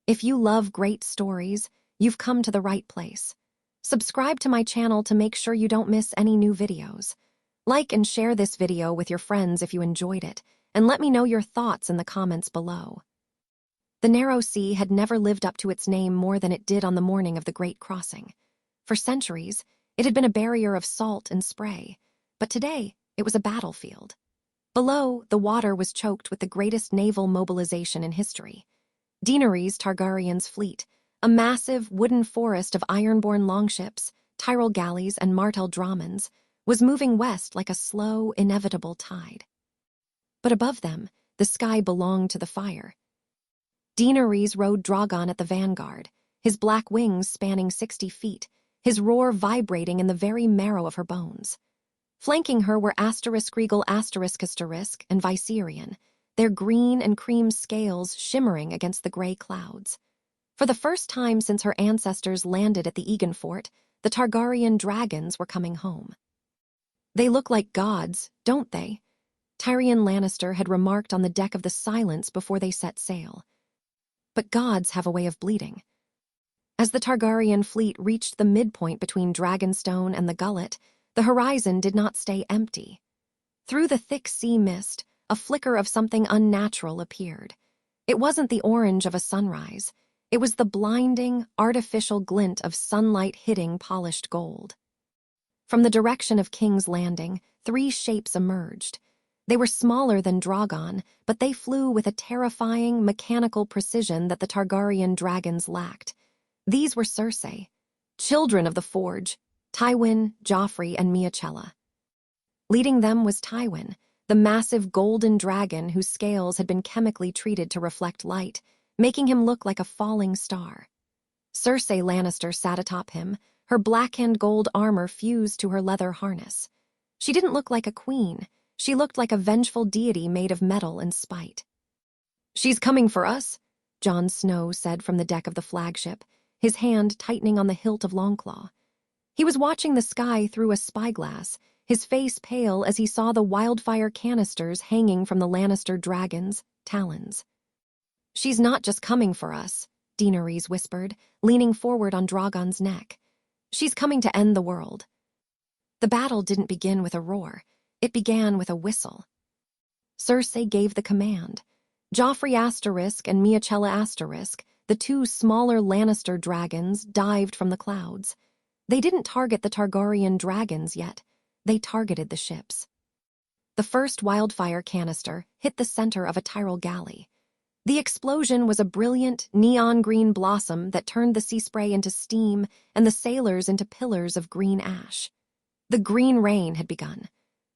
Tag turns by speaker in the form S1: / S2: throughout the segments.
S1: If you love great stories, you've come to the right place. Subscribe to my channel to make sure you don't miss any new videos. Like and share this video with your friends if you enjoyed it, and let me know your thoughts in the comments below. The Narrow Sea had never lived up to its name more than it did on the morning of the Great Crossing. For centuries, it had been a barrier of salt and spray, but today it was a battlefield. Below, the water was choked with the greatest naval mobilization in history. Daenerys Targaryen's fleet, a massive wooden forest of ironborn longships, Tyrell galleys, and martel dramans, was moving west like a slow, inevitable tide. But above them, the sky belonged to the fire. Daenerys rode Drogon at the vanguard, his black wings spanning 60 feet, his roar vibrating in the very marrow of her bones. Flanking her were Regal **** and Viserion, their green and cream scales shimmering against the gray clouds. For the first time since her ancestors landed at the Egan Fort, the Targaryen dragons were coming home. "They look like gods, don't they?" Tyrion Lannister had remarked on the deck of the Silence before they set sail. But gods have a way of bleeding. As the Targaryen fleet reached the midpoint between Dragonstone and the Gullet, the horizon did not stay empty. Through the thick sea mist, a flicker of something unnatural appeared. It wasn't the orange of a sunrise. It was the blinding, artificial glint of sunlight hitting polished gold. From the direction of King's Landing, 3 shapes emerged. They were smaller than Drogon, but they flew with a terrifying, mechanical precision that the Targaryen dragons lacked. These were Cersei, children of the Forge, Tywin, Joffrey, and Miachella. Leading them was Tywin, the massive golden dragon whose scales had been chemically treated to reflect light, making him look like a falling star. Cersei Lannister sat atop him, her black and gold armor fused to her leather harness. She didn't look like a queen. She looked like a vengeful deity made of metal and spite. "She's coming for us," Jon Snow said from the deck of the flagship, his hand tightening on the hilt of Longclaw. He was watching the sky through a spyglass, his face pale as he saw the wildfire canisters hanging from the Lannister dragons' talons. "She's not just coming for us," Daenerys whispered, leaning forward on Drogon's neck. "She's coming to end the world." The battle didn't begin with a roar. It began with a whistle. Cersei gave the command. Joffrey * and Miachella *, the 2 smaller Lannister dragons, dived from the clouds. They didn't target the Targaryen dragons yet. They targeted the ships. The first wildfire canister hit the center of a Tyrell galley. The explosion was a brilliant, neon-green blossom that turned the sea spray into steam and the sailors into pillars of green ash. The green rain had begun.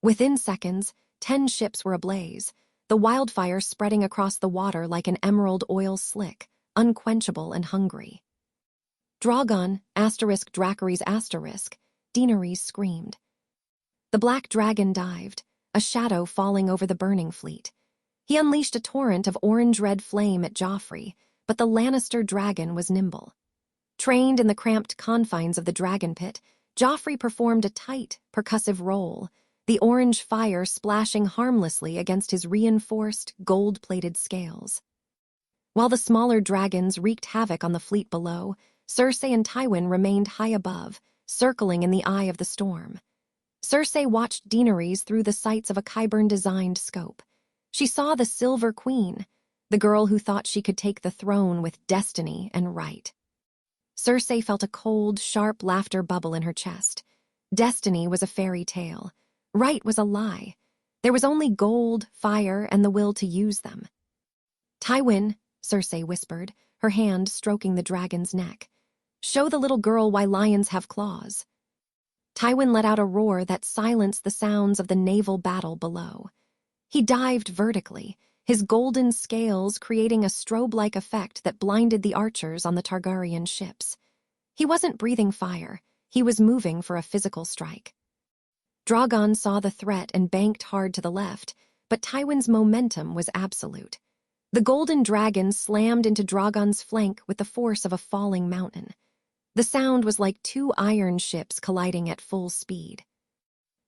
S1: Within seconds, 10 ships were ablaze, the wildfire spreading across the water like an emerald oil slick, unquenchable and hungry. "Drogon, Dracarys ***, Daenerys screamed. The black dragon dived, a shadow falling over the burning fleet. He unleashed a torrent of orange-red flame at Joffrey, but the Lannister dragon was nimble. Trained in the cramped confines of the dragon pit, Joffrey performed a tight, percussive roll, the orange fire splashing harmlessly against his reinforced, gold-plated scales. While the smaller dragons wreaked havoc on the fleet below, Cersei and Tywin remained high above, circling in the eye of the storm. Cersei watched Daenerys through the sights of a Qyburn-designed scope. She saw the Silver Queen, the girl who thought she could take the throne with destiny and right. Cersei felt a cold, sharp laughter bubble in her chest. Destiny was a fairy tale. Right was a lie. There was only gold, fire, and the will to use them. "Tywin," Cersei whispered, her hand stroking the dragon's neck. "Show the little girl why lions have claws." Tywin let out a roar that silenced the sounds of the naval battle below. He dived vertically, his golden scales creating a strobe-like effect that blinded the archers on the Targaryen ships. He wasn't breathing fire. He was moving for a physical strike. Drogon saw the threat and banked hard to the left, but Tywin's momentum was absolute. The golden dragon slammed into Drogon's flank with the force of a falling mountain. The sound was like 2 iron ships colliding at full speed.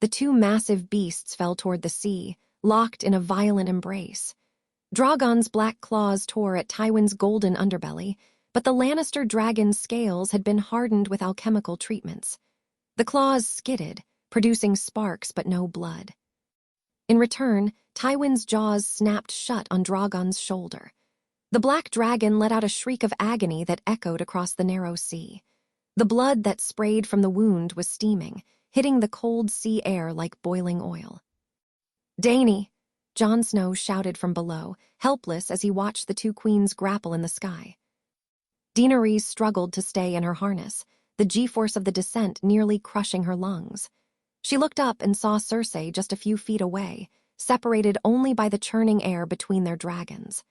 S1: The 2 massive beasts fell toward the sea, locked in a violent embrace. Drogon's black claws tore at Tywin's golden underbelly, but the Lannister dragon's scales had been hardened with alchemical treatments. The claws skidded, producing sparks but no blood. In return, Tywin's jaws snapped shut on Drogon's shoulder. The black dragon let out a shriek of agony that echoed across the narrow sea. The blood that sprayed from the wound was steaming, hitting the cold sea air like boiling oil. "Dany!" Jon Snow shouted from below, helpless as he watched the two queens grapple in the sky. Daenerys struggled to stay in her harness, the G-force of the descent nearly crushing her lungs. She looked up and saw Cersei just a few feet away, separated only by the churning air between their dragons.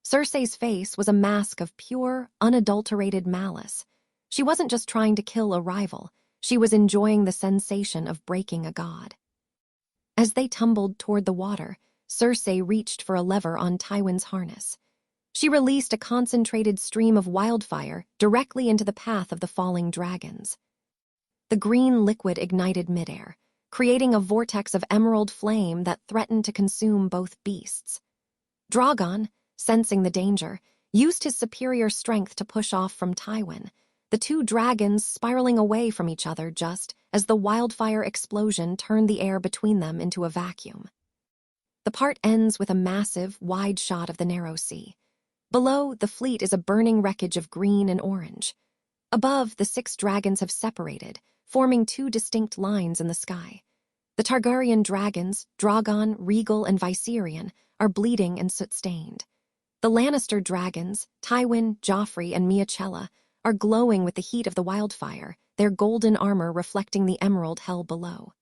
S1: Cersei's face was a mask of pure, unadulterated malice. She wasn't just trying to kill a rival, she was enjoying the sensation of breaking a god. As they tumbled toward the water, Cersei reached for a lever on Tywin's harness. She released a concentrated stream of wildfire directly into the path of the falling dragons. The green liquid ignited midair, creating a vortex of emerald flame that threatened to consume both beasts. Drogon, sensing the danger, used his superior strength to push off from Tywin, the two dragons spiraling away from each other just as the wildfire explosion turned the air between them into a vacuum. The part ends with a massive, wide shot of the narrow sea. Below, the fleet is a burning wreckage of green and orange. Above, the 6 dragons have separated, forming 2 distinct lines in the sky. The Targaryen dragons, Drogon, Rhaegal, and Viserion, are bleeding and soot-stained. The Lannister dragons, Tywin, Joffrey, and Miachella, are glowing with the heat of the wildfire, their golden armor reflecting the emerald hell below.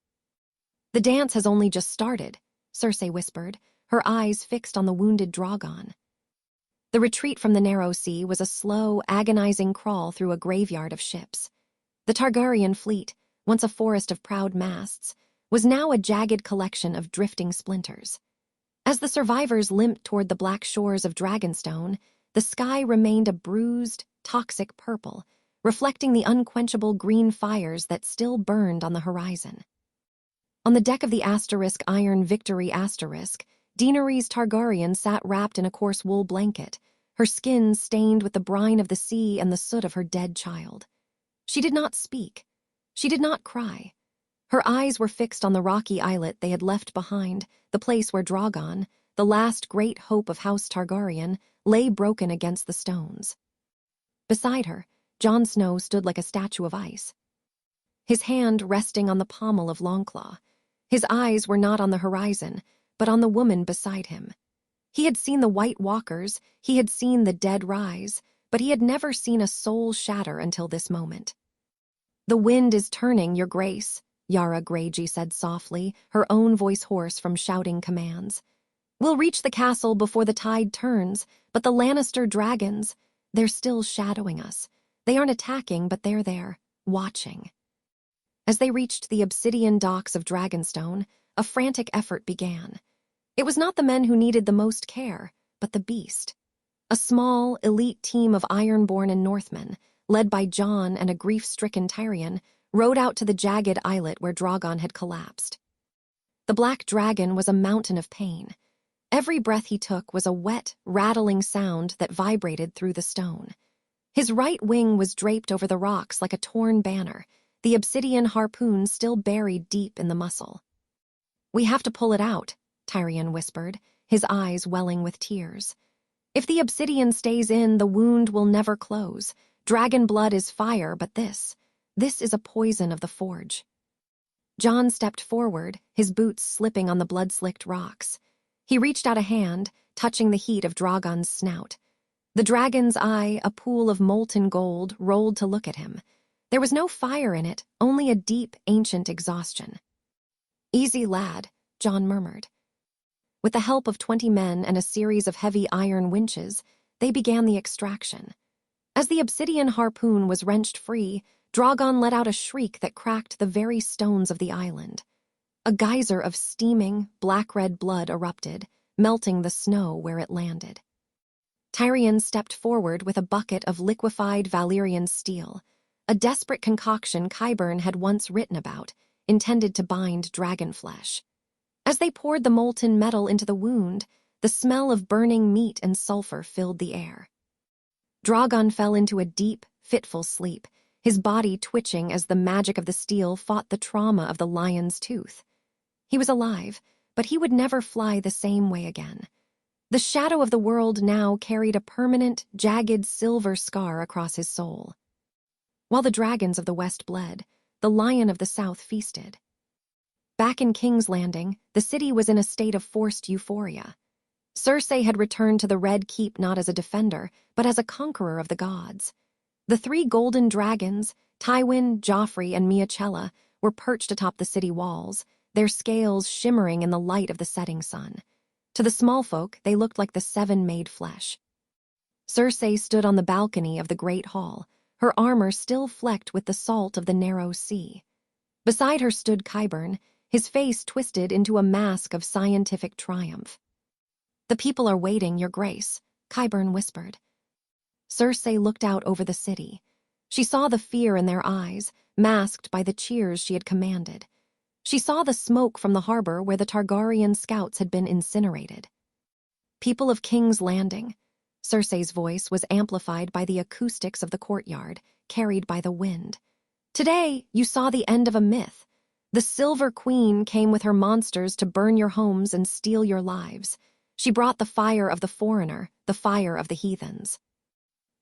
S1: "The dance has only just started," Cersei whispered, her eyes fixed on the wounded Drogon. The retreat from the narrow sea was a slow, agonizing crawl through a graveyard of ships. The Targaryen fleet, once a forest of proud masts, was now a jagged collection of drifting splinters. As the survivors limped toward the black shores of Dragonstone, the sky remained a bruised, toxic purple, reflecting the unquenchable green fires that still burned on the horizon. On the deck of the Iron Victory Daenerys Targaryen sat wrapped in a coarse wool blanket, her skin stained with the brine of the sea and the soot of her dead child. She did not speak. She did not cry. Her eyes were fixed on the rocky islet they had left behind, the place where Drogon, the last great hope of House Targaryen, lay broken against the stones. Beside her, Jon Snow stood like a statue of ice, his hand resting on the pommel of Longclaw. His eyes were not on the horizon, but on the woman beside him. He had seen the White Walkers, he had seen the dead rise, but he had never seen a soul shatter until this moment. "The wind is turning, Your Grace," Yara Greyjoy said softly, her own voice hoarse from shouting commands. "We'll reach the castle before the tide turns, but the Lannister dragons, they're still shadowing us. They aren't attacking, but they're there, watching." As they reached the obsidian docks of Dragonstone, a frantic effort began. It was not the men who needed the most care, but the beast. A small, elite team of Ironborn and Northmen, led by Jon and a grief-stricken Tyrion, rode out to the jagged islet where Drogon had collapsed. The black dragon was a mountain of pain. Every breath he took was a wet, rattling sound that vibrated through the stone. His right wing was draped over the rocks like a torn banner, the obsidian harpoon still buried deep in the muscle. "We have to pull it out," Tyrion whispered, his eyes welling with tears. "If the obsidian stays in, the wound will never close. Dragon blood is fire, but this is a poison of the forge." Jon stepped forward, his boots slipping on the blood-slicked rocks. He reached out a hand, touching the heat of Drogon's snout. The dragon's eye, a pool of molten gold, rolled to look at him. There was no fire in it, only a deep, ancient exhaustion. "Easy, lad," Jon murmured. With the help of 20 men and a series of heavy iron winches, they began the extraction. As the obsidian harpoon was wrenched free, Drogon let out a shriek that cracked the very stones of the island. A geyser of steaming, black-red blood erupted, melting the snow where it landed. Tyrion stepped forward with a bucket of liquefied Valyrian steel, a desperate concoction Qyburn had once written about, intended to bind dragon flesh. As they poured the molten metal into the wound, The smell of burning meat and sulfur filled the air. Drogon fell into a deep, fitful sleep, his body twitching as the magic of the steel fought the trauma of the lion's tooth. He was alive, but he would never fly the same way again. The shadow of the world now carried a permanent, jagged silver scar across his soul. While the dragons of the west bled, the lion of the south feasted. Back in King's Landing, the city was in a state of forced euphoria. Cersei had returned to the Red Keep not as a defender, but as a conqueror of the gods. The three golden dragons, Tywin, Joffrey, and Miachella, were perched atop the city walls, their scales shimmering in the light of the setting sun. To the small folk, they looked like the seven made flesh. Cersei stood on the balcony of the great hall, her armor still flecked with the salt of the narrow sea. Beside her stood Qyburn, his face twisted into a mask of scientific triumph. "The people are waiting, Your Grace," Qyburn whispered. Cersei looked out over the city. She saw the fear in their eyes, masked by the cheers she had commanded. She saw the smoke from the harbor where the Targaryen scouts had been incinerated. "People of King's Landing," Cersei's voice was amplified by the acoustics of the courtyard, carried by the wind. "Today, you saw the end of a myth. The Silver Queen came with her monsters to burn your homes and steal your lives. She brought the fire of the foreigner, the fire of the heathens."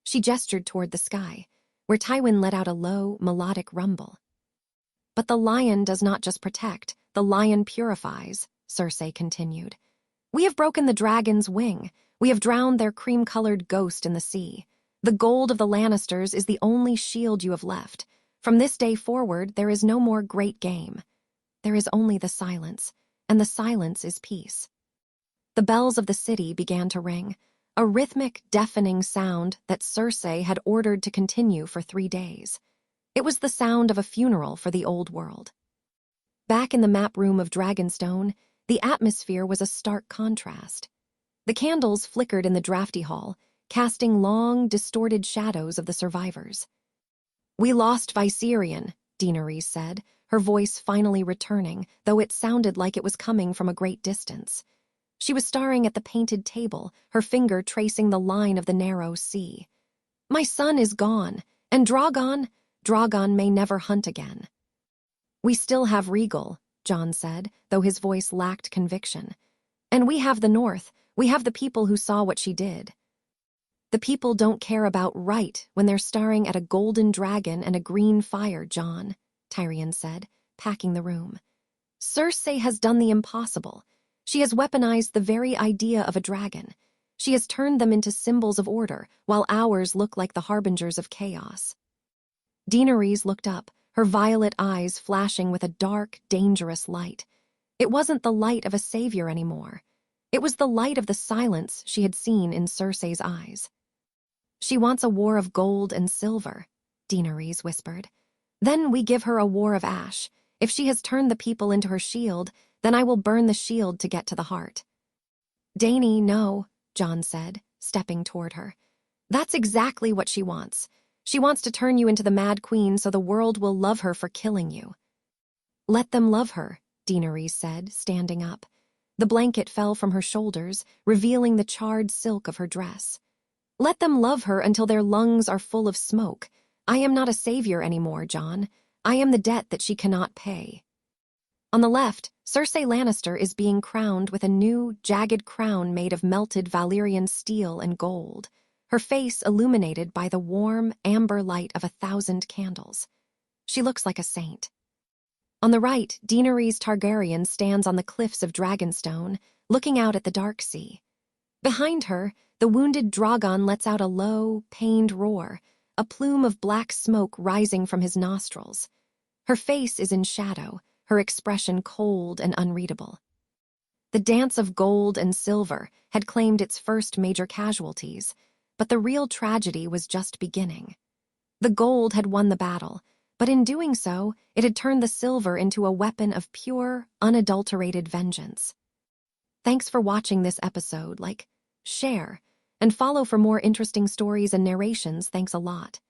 S1: She gestured toward the sky, where Tywin let out a low, melodic rumble. "But the lion does not just protect, the lion purifies," Cersei continued. "We have broken the dragon's wing. We have drowned their cream-colored ghost in the sea. The gold of the Lannisters is the only shield you have left. From this day forward, there is no more great game. There is only the silence, and the silence is peace." The bells of the city began to ring, a rhythmic, deafening sound that Cersei had ordered to continue for 3 days. It was the sound of a funeral for the old world. Back in the map room of Dragonstone, the atmosphere was a stark contrast. The candles flickered in the drafty hall, casting long, distorted shadows of the survivors. "We lost Viserion," Daenerys said, her voice finally returning, though it sounded like it was coming from a great distance. She was staring at the painted table, her finger tracing the line of the narrow sea. "My son is gone, and Drogon may never hunt again." "We still have Regal," Jon said, though his voice lacked conviction. "And we have the North. We have the people who saw what she did." "The people don't care about right when they're staring at a golden dragon and a green fire, Jon," Tyrion said, packing the room. "Cersei has done the impossible. She has weaponized the very idea of a dragon. She has turned them into symbols of order, while ours look like the harbingers of chaos." Daenerys looked up, her violet eyes flashing with a dark, dangerous light. It wasn't the light of a savior anymore. It was the light of the silence she had seen in Cersei's eyes. "She wants a war of gold and silver," Daenerys whispered. "Then we give her a war of ash. If she has turned the people into her shield, then I will burn the shield to get to the heart." "Dany, no," Jon said, stepping toward her. "That's exactly what she wants. She wants to turn you into the Mad Queen so the world will love her for killing you." "Let them love her," Daenerys said, standing up. The blanket fell from her shoulders, revealing the charred silk of her dress. "Let them love her until their lungs are full of smoke. I am not a savior anymore, Jon. I am the debt that she cannot pay." On the left, Cersei Lannister is being crowned with a new, jagged crown made of melted Valyrian steel and gold, her face illuminated by the warm, amber light of 1,000 candles. She looks like a saint. On the right, Daenerys Targaryen stands on the cliffs of Dragonstone, looking out at the dark sea. Behind her, the wounded Drogon lets out a low, pained roar, a plume of black smoke rising from his nostrils. Her face is in shadow, her expression cold and unreadable. The dance of gold and silver had claimed its first major casualties, but the real tragedy was just beginning. The gold had won the battle, but in doing so, it had turned the silver into a weapon of pure, unadulterated vengeance. Thanks for watching this episode. Like, share, and follow for more interesting stories and narrations. Thanks a lot.